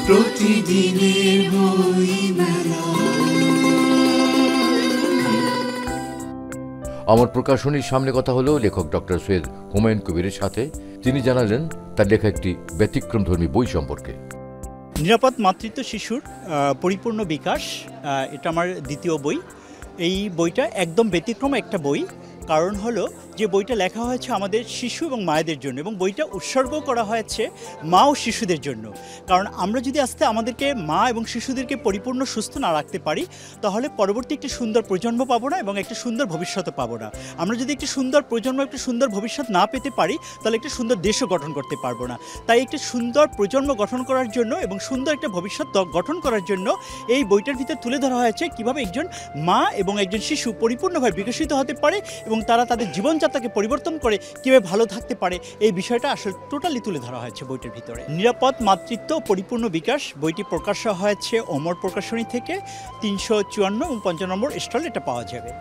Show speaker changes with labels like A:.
A: প্রতিদিনের বইমেলা।
B: আমার প্রকাশনীর সামনে কথা হলো লেখক ডক্টর সৈয়দ হুমায়ুন কবিরের সাথে। তিনি জানালেন তার লেখা একটি ব্যতিক্রমধর্মী বই সম্পর্কে।
C: নিরাপদ মাতৃত্ব শিশুর পরিপূর্ণ বিকাশ, এটা আমার দ্বিতীয় বই। এই বইটা একদম ব্যতিক্রম একটা বই। কারণ হলো যে বইটা লেখা হয়েছে আমাদের শিশু এবং মায়েদের জন্য, এবং বইটা উৎসর্গ করা হয়েছে মা ও শিশুদের জন্য। কারণ আমরা যদি আস্তে আমাদেরকে মা এবং শিশুদেরকে পরিপূর্ণ সুস্থ না রাখতে পারি, তাহলে পরবর্তী একটি সুন্দর প্রজন্ম পাবো না এবং একটা সুন্দর ভবিষ্যৎ পাবো না। আমরা যদি একটি সুন্দর প্রজন্ম, একটি সুন্দর ভবিষ্যৎ না পেতে পারি, তাহলে একটি সুন্দর দেশও গঠন করতে পারবো না। তাই একটি সুন্দর প্রজন্ম গঠন করার জন্য এবং সুন্দর একটা ভবিষ্যৎ গঠন করার জন্য এই বইটার ভিতরে তুলে ধরা হয়েছে কীভাবে একজন মা এবং একজন শিশু পরিপূর্ণভাবে বিকশিত হতে পারে এবং তারা তাদের জীবনযাত্রাকে পরিবর্তন করে কীভাবে ভালো থাকতে পারে, এই বিষয়টা আসলে টোটালি তুলে ধরা হয়েছে বইটার ভিতরে। নিরাপদ মাতৃত্ব পরিপূর্ণ বিকাশ বইটি প্রকাশ হয়েছে অমর প্রকাশনী থেকে। 354 এবং 55 নম্বর স্টল এটা পাওয়া যাবে।